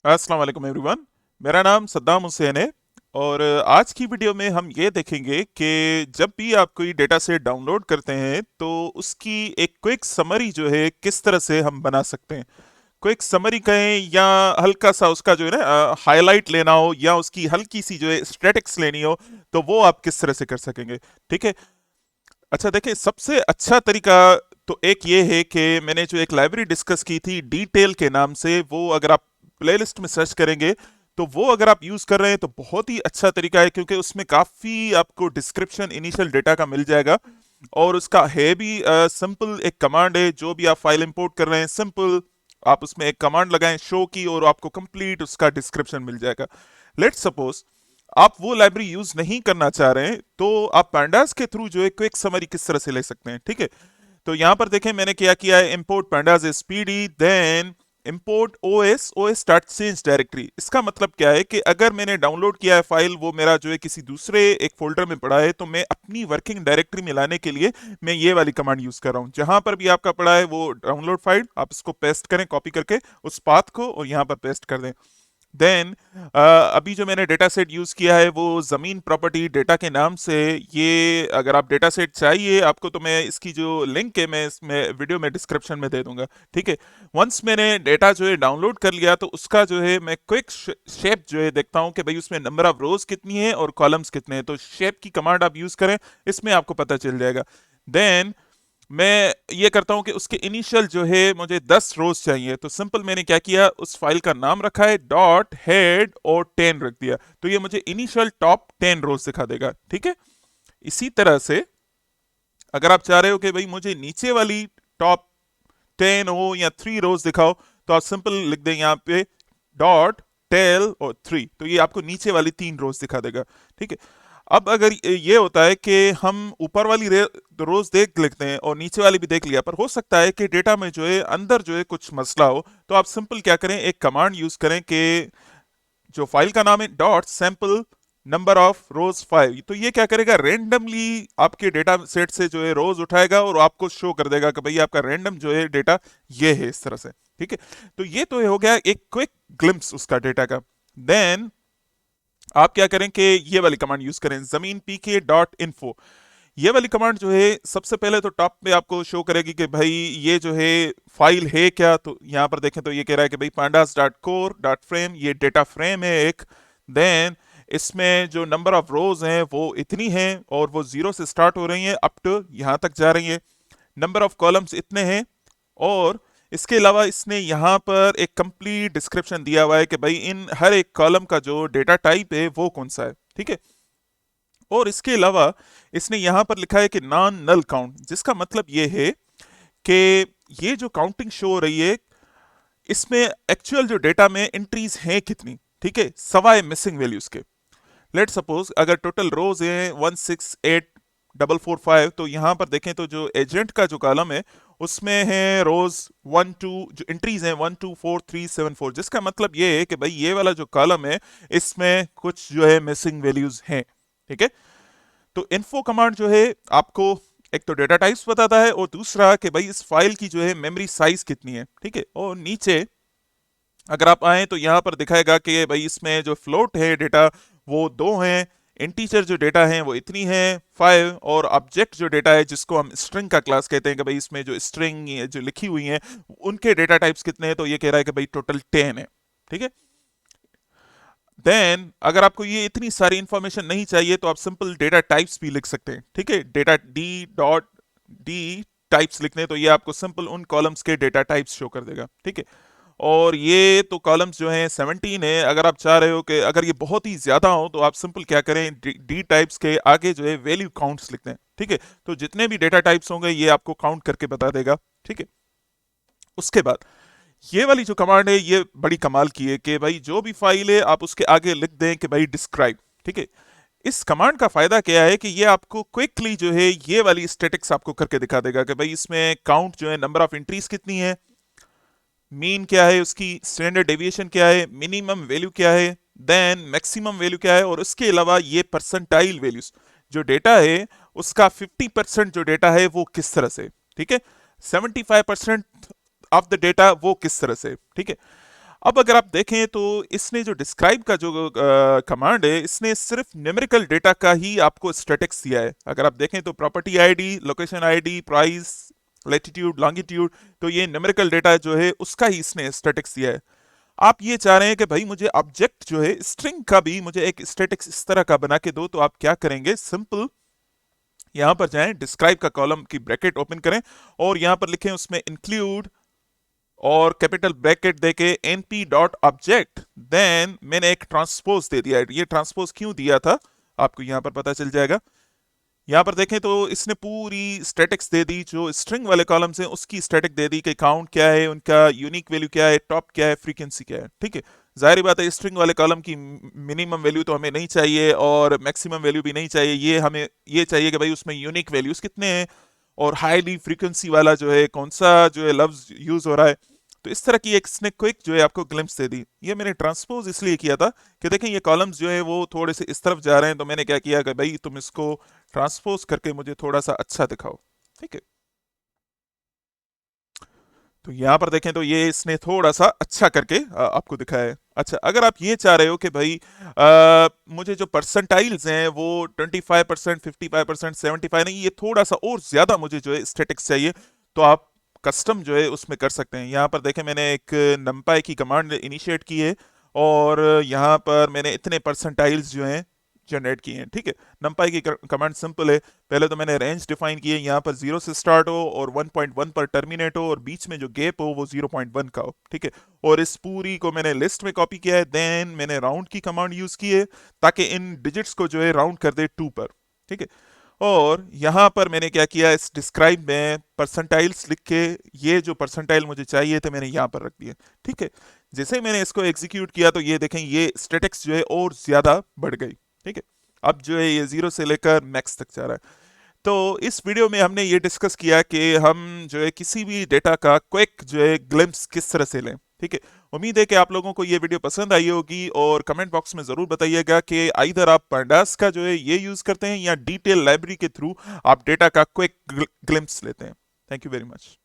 अस्सलाम वालेकुम एवरीवन। मेरा नाम सद्दाम हुसैन है। और आज की वीडियो में हम ये देखेंगे कि जब भी आप कोई डेटा सेट डाउनलोड करते हैं तो उसकी एक क्विक समरी जो है किस तरह से हम बना सकते हैं। क्विक समरी कहें या हल्का सा उसका जो है ना हाईलाइट लेना हो या उसकी हल्की सी जो है स्टैटिक्स लेनी हो, तो वो आप किस तरह से कर सकेंगे। ठीक है। अच्छा देखिए, सबसे अच्छा तरीका तो एक ये है कि मैंने जो एक लाइब्रेरी डिस्कस की थी डिटेल के नाम से, वो अगर आप प्लेलिस्ट में सर्च करेंगे तो वो अगर आप यूज कर रहे हैं तो बहुत ही अच्छा तरीका है, क्योंकि उसमें काफी आपको डिस्क्रिप्शन इनिशियल डेटा का मिल जाएगा। और उसका है भी सिंपल, एक कमांड है, जो भी आप फाइल इंपोर्ट कर रहे हैं सिंपल आप उसमें एक कमांड लगाएं शो की और आपको कंप्लीट उसका डिस्क्रिप्शन मिल जाएगा। लेट्स सपोज आप वो लाइब्रेरी यूज नहीं करना चाह रहे हैं, तो आप pandas के थ्रू जो है क्विक समरी किस तरह से ले सकते हैं। ठीक है। तो यहां पर देखें मैंने क्या किया है, import pandas is pd, then import os start change directory. इसका मतलब क्या है कि अगर मैंने डाउनलोड किया है फाइल, वो मेरा जो है किसी दूसरे एक फोल्डर में पड़ा है, तो मैं अपनी वर्किंग डायरेक्टरी में लाने के लिए मैं ये वाली कमांड यूज कर रहा हूं। जहां पर भी आपका पड़ा है वो डाउनलोड फाइल, आप इसको पेस्ट करें कॉपी करके उस पाथ को और यहां पर पेस्ट कर दें। देन अभी जो मैंने डेटा सेट यूज किया है वो जमीन प्रॉपर्टी डेटा के नाम से। ये अगर आप डेटा सेट चाहिए आपको, तो मैं इसकी जो लिंक है मैं इसमें वीडियो में डिस्क्रिप्शन में दे दूंगा। ठीक है। वंस मैंने डेटा जो है डाउनलोड कर लिया, तो उसका जो है मैं क्विक शेप जो है देखता हूं कि भाई उसमें नंबर ऑफ रोज कितनी है और कॉलम्स कितने हैं। तो शेप की कमांड आप यूज करें, इसमें आपको पता चल जाएगा। देन मैं ये करता हूं कि उसके इनिशियल जो है मुझे 10 रोज चाहिए, तो सिंपल मैंने क्या किया, उस फाइल का नाम रखा है डॉट हेड और 10 रख दिया, तो ये मुझे इनिशियल टॉप 10 रोज दिखा देगा। ठीक है। इसी तरह से अगर आप चाह रहे हो कि भाई मुझे नीचे वाली टॉप 10 हो या 3 रोज दिखाओ, तो आप सिंपल लिख दें यहाँ पे डॉट टेल और 3, तो ये आपको नीचे वाली 3 रोज दिखा देगा। ठीक है। अब अगर ये होता है कि हम ऊपर वाली रोज देख लेते हैं और नीचे वाली भी देख लिया, पर हो सकता है कि डेटा में जो है अंदर जो है कुछ मसला हो, तो आप सिंपल क्या करें, एक कमांड यूज करें कि जो फाइल का नाम है डॉट सैंपल नंबर ऑफ रोज 5। तो ये क्या करेगा, रेंडमली आपके डेटा सेट से जो है रोज उठाएगा और आपको शो कर देगा कि भाई आपका रैंडम जो है डेटा ये है इस तरह से। ठीक है। तो ये तो हो गया एक क्विक ग्लिम्स उसका डेटा का। देन आप क्या करें कि ये वाली कमांड यूज करें, जमीन पीके डॉट इन्फो। ये वाली कमांड जो है सबसे पहले तो टॉप पे आपको शो करेगी कि भाई ये जो है फाइल है क्या। तो यहाँ पर देखें तो ये कह रहा है कि भाई pandas dot core dot frame, ये डेटा फ्रेम है एक। देन इसमें जो नंबर ऑफ रोज हैं वो इतनी हैं और वो 0 से स्टार्ट हो रही हैं अप टू यहाँ तक जा रही है। नंबर ऑफ कॉलम्स इतने हैं, और इसके अलावा इसने यहाँ पर एक कंप्लीट डिस्क्रिप्शन दिया हुआ है कि भाई इन हर एक कॉलम का जो डेटा टाइप है वो कौन सा है। ठीक है। और इसके अलावा इसने यहां पर लिखा है कि नॉन नल काउंट, जिसका मतलब ये है कि ये जो काउंटिंग शो हो रही है इसमें एक्चुअल जो डेटा में एंट्रीज हैं कितनी। ठीक है, सवाए मिसिंग वैल्यूज के। लेट सपोज अगर टोटल रोज है 168445, तो यहां पर देखें तो जो एजेंट का जो कॉलम है उसमें है रोज 1 2, जो एंट्रीज हैं 124374, जिसका मतलब ये है कि भाई ये वाला जो कॉलम है इसमें कुछ जो है मिसिंग वैल्यूज हैं। ठीक है। तो इन्फो कमांड जो है आपको एक तो डेटा टाइप्स बताता है और दूसरा कि भाई इस फाइल की जो है मेमोरी साइज कितनी है। ठीक है। और नीचे अगर आप आए तो यहां पर दिखाएगा कि भाई इसमें जो फ्लोट है डेटा वो 2 हैं, इंटीजर जो डेटा है वो इतनी है 5, और ऑब्जेक्ट जो डेटा है जिसको हम स्ट्रिंग का क्लास कहते हैं कि भाई इसमें जो स्ट्रिंग जो लिखी हुई है उनके डेटा टाइप्स कितने हैं, तो ये कह रहा है कि भाई टोटल 10 है। ठीक है। देन अगर आपको ये इतनी सारी इंफॉर्मेशन नहीं चाहिए तो आप सिंपल डेटा टाइप्स भी लिख सकते हैं। ठीक है। Data D dot D types लिखने, तो ये आपको सिंपल उन कॉलम्स के डेटा टाइप्स शो कर देगा। ठीक है। और ये तो कॉलम्स जो हैं 17 है। अगर आप चाह रहे हो कि अगर ये बहुत ही ज्यादा हो तो आप सिंपल क्या करें, डी टाइप्स के आगे जो है वैल्यू काउंट्स लिखते हैं। ठीक है। तो जितने भी डेटा टाइप्स होंगे ये आपको काउंट करके बता देगा। ठीक है। उसके बाद ये वाली जो कमांड है ये बड़ी कमाल की है कि भाई जो भी फाइल है आप उसके आगे लिख दें कि भाई डिस्क्राइब। ठीक है। इस कमांड का फायदा क्या है कि ये आपको क्विकली जो है ये वाली स्टैटिक्स आपको करके दिखा देगा कि भाई इसमें काउंट जो है नंबर ऑफ एंट्रीज कितनी है, मीन क्या है, उसकी स्टैंडर्ड डेविएशन क्या है, मिनिमम वैल्यू क्या है, देन मैक्सिमम वैल्यू क्या है, और उसके अलावा ये परसेंटाइल वैल्यूज जो डेटा है उसका 50% जो डेटा है वो किस तरह से। ठीक है। 75% ऑफ द डेटा वो किस तरह से। ठीक है। अब अगर आप देखें तो इसने जो डिस्क्राइब का जो कमांड है, इसने सिर्फ न्यूमेरिकल डेटा का ही आपको स्टैटिक्स दिया है। अगर आप देखें तो property ID, location ID, price, latitude, longitude, तो ये न्यूमेरिकल डेटा जो है उसका ही इसने स्टैटिक्स दिया है। आप ये चाह रहे हैं कि भाई मुझे ऑब्जेक्ट जो है स्ट्रिंग का भी मुझे एक स्टैटिक्स इस तरह का बना के दो, तो आप क्या करेंगे, सिंपल यहां पर जाएं, डिस्क्राइब का कॉलम की ब्रैकेट ओपन करें और यहां पर लिखें उसमें इंक्लूड और कैपिटल ब्रैकेट देके np डॉट ऑब्जेक्ट, देन मैंने एक ट्रांसपोज दे दिया है। ये ट्रांसपोज क्यों दिया था आपको यहां पर पता चल जाएगा। यहां पर देखें तो इसने पूरी स्टैटिक्स दे दी, जो स्ट्रिंग वाले कॉलम्स हैं उसकी स्टैटिक दे दी कि काउंट क्या है, उनका यूनिक वैल्यू क्या है, टॉप क्या है, फ्रीक्वेंसी क्या है। ठीक है, जाहिर बात है स्ट्रिंग वाले कॉलम की मिनिमम वैल्यू तो हमें नहीं चाहिए और मैक्सिमम वैल्यू भी नहीं चाहिए, ये हमें ये चाहिए कि भाई उसमें यूनिक वैल्यूज कितने हैं और हाईली फ्रीक्वेंसी वाला जो है कौन सा जो है लफ्ज यूज हो रहा है। तो इस तरह की एक इसने क्विक जो है आपको ग्लिम्स दे दी। ये मैंने ट्रांसपोज इसलिए किया था कि देखें ये कॉलम्स जो है वो थोड़े से इस तरफ जा रहे हैं, तो मैंने क्या किया कि भाई तुम इसको ट्रांसपोज करके मुझे थोड़ा सा अच्छा दिखाओ। ठीक है, तो यहां पर देखें तो ये इसने थोड़ा सा अच्छा करके आपको दिखाया है। अच्छा, अगर आप ये चाह रहे हो कि भाई मुझे जो परसेंटाइल्स हैं वो 25%, 55%, 75 नहीं, ये थोड़ा सा और ज्यादा मुझे जो है स्टेटिक्स चाहिए, तो आप कस्टम जो है उसमें कर सकते हैं। यहाँ पर देखें मैंने एक नंपाई की कमांड इनिशिएट की है और यहाँ पर मैंने इतने परसेंटाइल्स जो हैं जनरेट किए हैं। ठीक है, नंपाई की कमांड सिंपल है, पहले तो मैंने रेंज डिफाइन की है, यहाँ पर 0 से स्टार्ट हो और 1.1 पर टर्मिनेट हो और बीच में जो गैप हो वो 0.1 का हो। ठीक है, और इस पूरी को मैंने लिस्ट में कॉपी किया है, देन मैंने राउंड की कमांड यूज की है ताकि इन डिजिट्स को जो है राउंड कर दे 2 पर। ठीक है, और यहाँ पर मैंने क्या किया, इस डिस्क्राइब में परसेंटाइल्स लिख के ये जो परसेंटाइल मुझे चाहिए थे मैंने यहाँ पर रख दिए। ठीक है, जैसे ही मैंने इसको एग्जीक्यूट किया तो ये देखें ये स्टेटिक्स जो है और ज्यादा बढ़ गई। ठीक है, अब जो है ये 0 से लेकर मैक्स तक जा रहा है। तो इस वीडियो में हमने ये डिस्कस किया कि हम जो है किसी भी डेटा का क्विक जो है ग्लिम्स किस तरह से लें। ठीक है, उम्मीद है कि आप लोगों को ये वीडियो पसंद आई होगी और कमेंट बॉक्स में ज़रूर बताइएगा कि इधर आप pandas का जो है ये यूज़ करते हैं या डिटेल लाइब्रेरी के थ्रू आप डेटा का क्विक ग्लिम्स लेते हैं। Thank you very much.